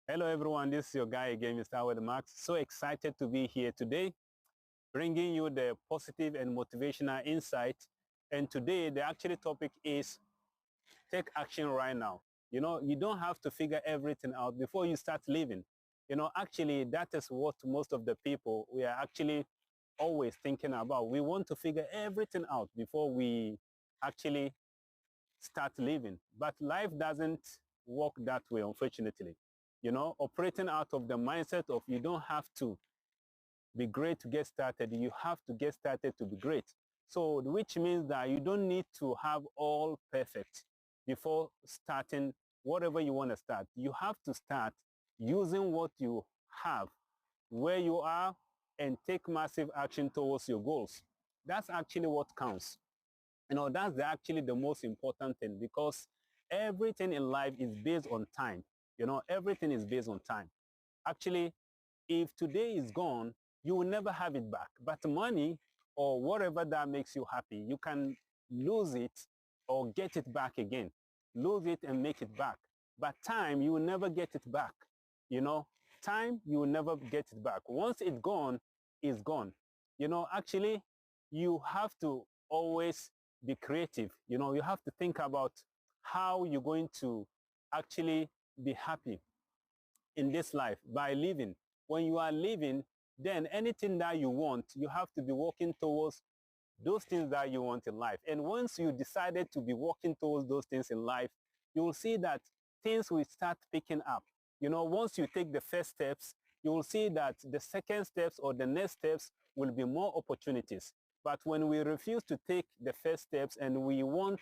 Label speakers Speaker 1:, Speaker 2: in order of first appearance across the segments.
Speaker 1: Hello everyone, this is your guy again, Mr. Now-AwalMass. So excited to be here today, bringing you the positive and motivational insight. And today the actual topic is take action right now. You don't have to figure everything out before you start living. Actually that is what most of the people we are actually always thinking about. We want to figure everything out before we actually start living. But life doesn't work that way, unfortunately. Operating out of the mindset of you don't have to be great to get started. You have to get started to be great. So, which means that you don't need to have all perfect before starting whatever you want to start. You have to start using what you have, where you are, and take massive action towards your goals. That's actually what counts. That's actually the most important thing, because everything in life is based on time. Everything is based on time. Actually, if today is gone, you will never have it back. But money or whatever that makes you happy, you can lose it or get it back again. Lose it and make it back. But time, you will never get it back. Time, you will never get it back. Once it's gone, it's gone. Actually, you have to always be creative. You have to think about how you're going to actually be happy in this life by living. When you are living, then anything that you want, you have to be working towards those things that you want in life. And once you decided to be working towards those things in life, you will see that things will start picking up. Once you take the first steps, you will see that the second steps or the next steps will be more opportunities. But when we refuse to take the first steps and we want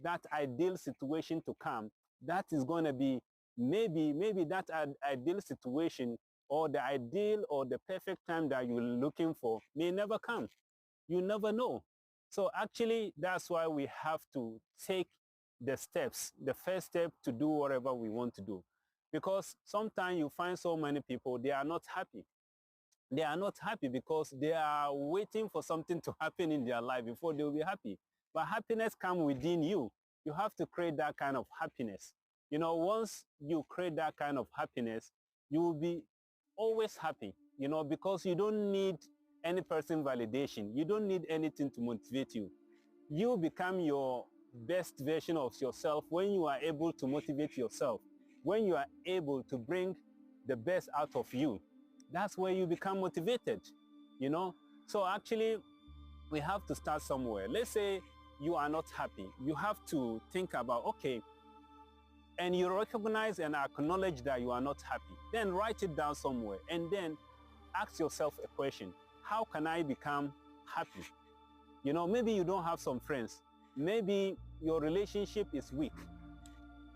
Speaker 1: that ideal situation to come, that is going to be maybe that ideal situation or the ideal or the perfect time that you're looking for may never come. You never know. So actually, that's why we have to take the steps, the first step to do whatever we want to do. Because sometimes you find so many people, they are not happy. They are not happy because they are waiting for something to happen in their life before they will be happy. But happiness comes within you. You have to create that kind of happiness. Once you create that kind of happiness, you will be always happy, because you don't need any person validation. You don't need anything to motivate you. You become your best version of yourself when you are able to motivate yourself, when you are able to bring the best out of you. That's where you become motivated. So actually, we have to start somewhere. Let's say you are not happy. You have to think about, okay, and you recognize and acknowledge that you are not happy. Then write it down somewhere and then ask yourself a question. How can I become happy? Maybe you don't have some friends. Maybe your relationship is weak.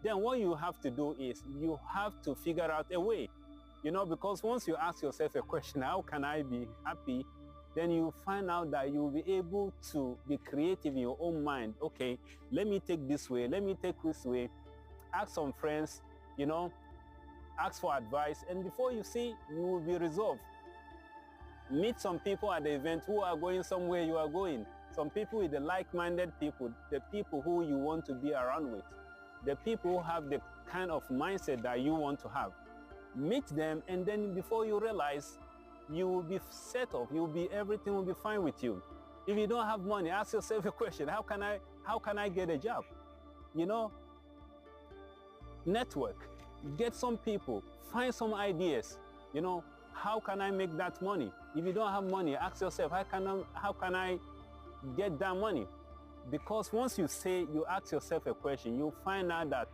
Speaker 1: Then what you have to do is you have to figure out a way. Because once you ask yourself a question, how can I be happy? Then you find out that you will be able to be creative in your own mind. Okay, let me take this way. Let me take this way. Ask some friends, ask for advice. And before you see, you will be resolved. Meet some people at the event who are going somewhere you are going. Some people with the like-minded people, the people who you want to be around with, the people who have the kind of mindset that you want to have. Meet them, and then before you realize, you will be set up. Everything will be fine with you. If you don't have money, ask yourself a question: how can I get a job? Network, get some people, find some ideas. How can I make that money? If you don't have money, ask yourself, how can I get that money? Because once you ask yourself a question, you'll find out that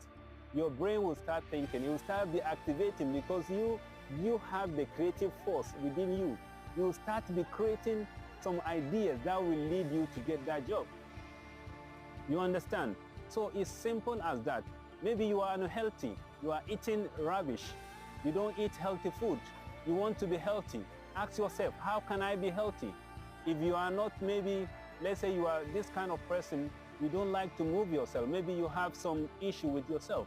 Speaker 1: your brain will start thinking, it will start be activating, because you have the creative force within you. You will start be creating some ideas that will lead you to get that job. You understand? So it's simple as that. Maybe you are unhealthy. You are eating rubbish. You don't eat healthy food. You want to be healthy. Ask yourself, how can I be healthy? If you are not, maybe, let's say you are this kind of person, you don't like to move yourself. Maybe you have some issue with yourself.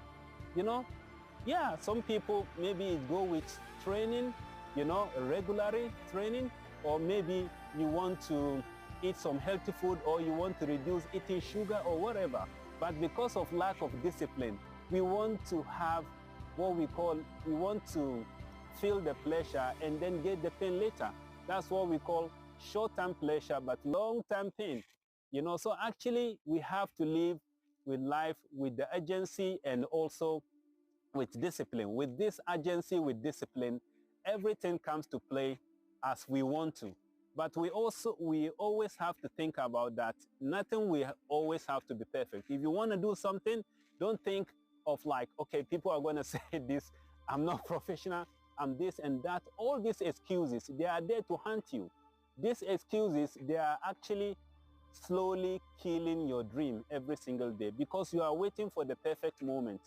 Speaker 1: Yeah, some people maybe go with training, regularly training, or maybe you want to eat some healthy food, or you want to reduce eating sugar or whatever. But because of lack of discipline, we want to have what we want to feel the pleasure and then get the pain later. That's what we call short-term pleasure but long-term pain. So actually we have to live with life with the urgency and also with discipline. With this urgency, with discipline, everything comes to play as we want to. But we always have to think about that nothing will always have to be perfect. If you want to do something, don't think of like, okay, people are going to say this, I'm not professional, I'm this and that. All these excuses, they are there to haunt you. These excuses, they are actually slowly killing your dream every single day because you are waiting for the perfect moment.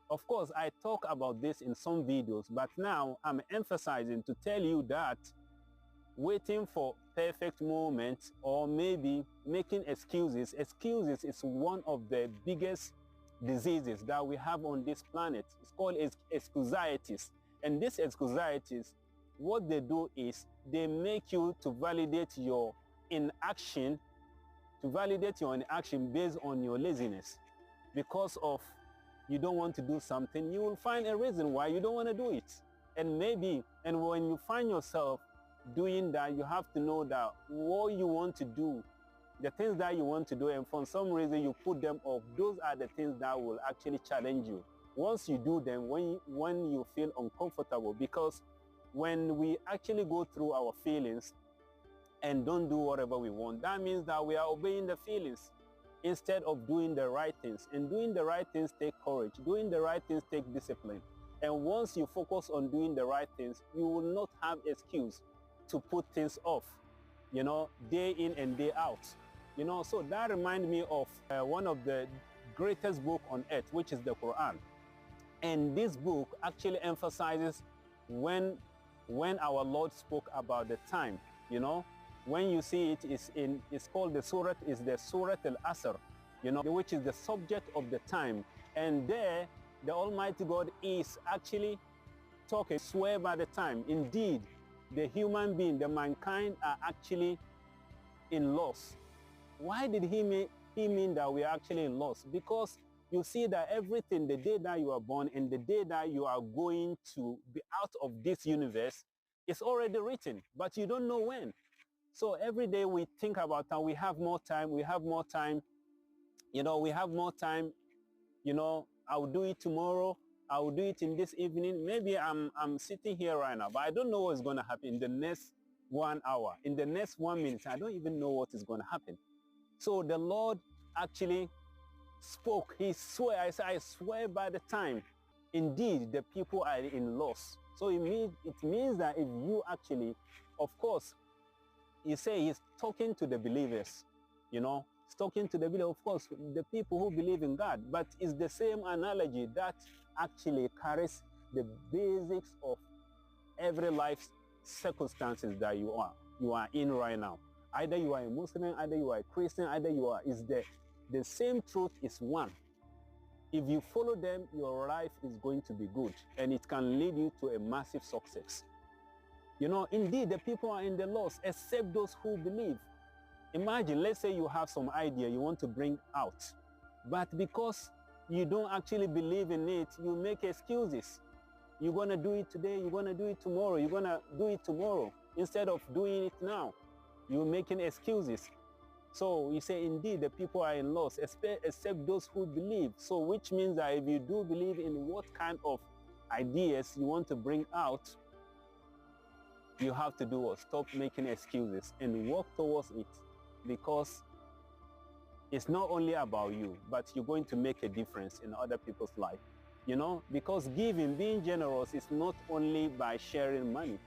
Speaker 1: Of course, I talk about this in some videos, but now I'm emphasizing to tell you that waiting for perfect moments or maybe making excuses is one of the biggest diseases that we have on this planet. It's called excusitis. And these excusitis, what they do is they make you to validate your inaction based on your laziness. Because of you don't want to do something, you will find a reason why you don't want to do it. And when you find yourself doing that, you have to know that what you want to do, the things that you want to do, and for some reason you put them off, those are the things that will actually challenge you. Once you do them, when you feel uncomfortable, because when we actually go through our feelings and don't do whatever we want, that means that we are obeying the feelings instead of doing the right things. And doing the right things take courage. Doing the right things take discipline. And once you focus on doing the right things, you will not have excuse to put things off, day in and day out. So that reminds me of one of the greatest book on earth, which is the Quran. And this book actually emphasizes when our Lord spoke about the time, When you see it, it's called the Surah Al-Asr, which is the subject of the time. And there, the Almighty God is actually talking, swear by the time. Indeed, the human being, the mankind are actually in loss. Why did he mean that we are actually in loss? Because you see that everything, the day that you are born and the day that you are going to be out of this universe, is already written, but you don't know when. So every day we think about how we have more time, we have more time, we have more time, I'll do it tomorrow, I'll do it in this evening. Maybe I'm sitting here right now, but I don't know what's going to happen in the next 1 hour, in the next 1 minute. I don't even know what is going to happen. So the Lord actually spoke. He swore. I swear by the time. Indeed, the people are in loss. So it means that if you actually, of course, you say he's talking to the believers, he's talking to the believers, of course, the people who believe in God, but it's the same analogy that actually carries the basics of every life circumstances that you are in right now. Either you are a Muslim, either you are a Christian, the same truth is one. If you follow them, your life is going to be good and it can lead you to a massive success. Indeed, the people are in the loss, except those who believe. Imagine, let's say you have some idea you want to bring out, but because you don't actually believe in it, you make excuses. You're going to do it today, you're going to do it tomorrow, you're going to do it tomorrow, instead of doing it now. You're making excuses. So you say, indeed, the people are in loss, except those who believe. So which means that if you do believe in what kind of ideas you want to bring out, you have to do what? Stop making excuses and work towards it, because it's not only about you, but you're going to make a difference in other people's life. Because being generous is not only by sharing money.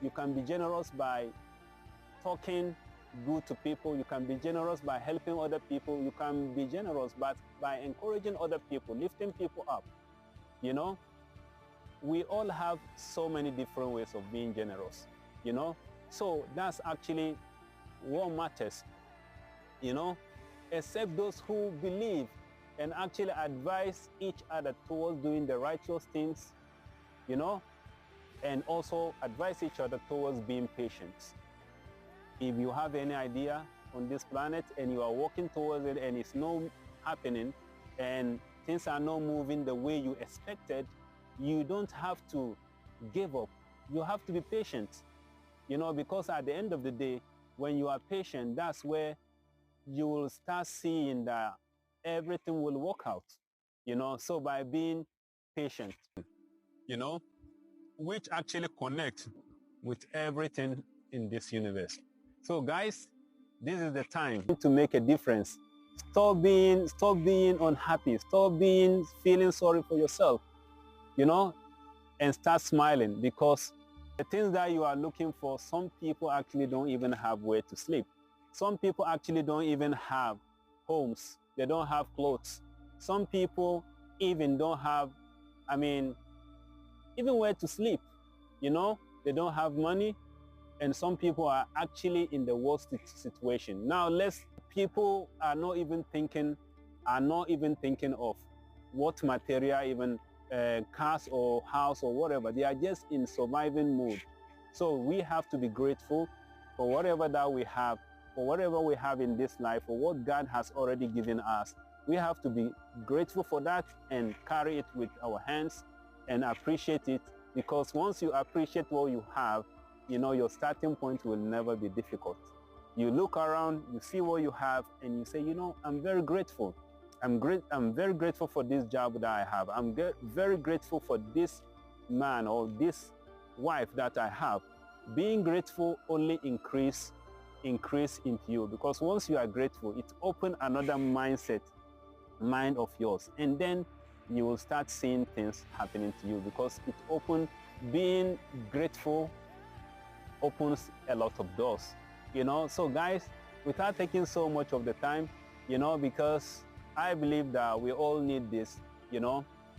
Speaker 1: You can be generous by talking good to people. You can be generous by helping other people. You can be generous by encouraging other people, lifting people up. We all have so many different ways of being generous. So that's actually what matters, except those who believe and actually advise each other towards doing the righteous things, and also advise each other towards being patient. If you have any idea on this planet and you are working towards it and it's not happening and things are not moving the way you expected, you don't have to give up. You have to be patient, because at the end of the day, when you are patient, that's where you will start seeing that everything will work out, so by being patient, you know, which actually connect with everything in this universe. So guys, this is the time to make a difference. Stop being unhappy. Stop being feeling sorry for yourself, and start smiling, because the things that you are looking for, some people actually don't even have where to sleep. Some people actually don't even have homes. They don't have clothes. Some people even don't have, even where to sleep. They don't have money, and some people are actually in the worst situation. Now, people are not even thinking of what material, even cars or house or whatever. They are just in surviving mode. So we have to be grateful for whatever that we have, for whatever we have in this life, for what God has already given us. We have to be grateful for that and carry it with our hands and appreciate it, because once you appreciate what you have, your starting point will never be difficult. You look around, you see what you have, and you say, I'm very grateful. I'm very grateful for this job that I have. I'm very grateful for this man or this wife that I have. Being grateful only increase into you, because once you are grateful, it opens another mind of yours, and then you will start seeing things happening to you, because being grateful opens a lot of doors. So guys, without taking so much of the time, because I believe that we all need this,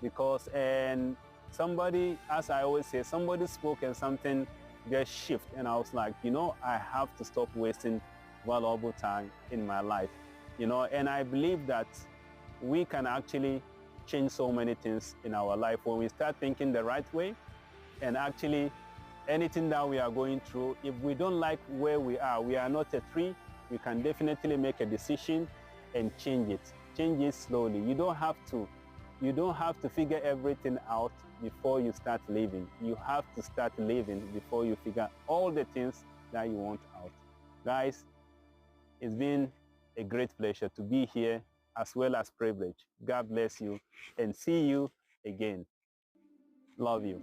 Speaker 1: because, and somebody, as I always say, somebody spoke and something just shift, and I was like, I have to stop wasting valuable time in my life, and I believe that we can actually change so many things in our life when we start thinking the right way. And actually, anything that we are going through, if we don't like where we are not a tree, we can definitely make a decision and change it slowly. You don't have to figure everything out before you start living. You have to start living before you figure all the things that you want out. Guys, it's been a great pleasure to be here, as well as privilege. God bless you, and see you again. Love you.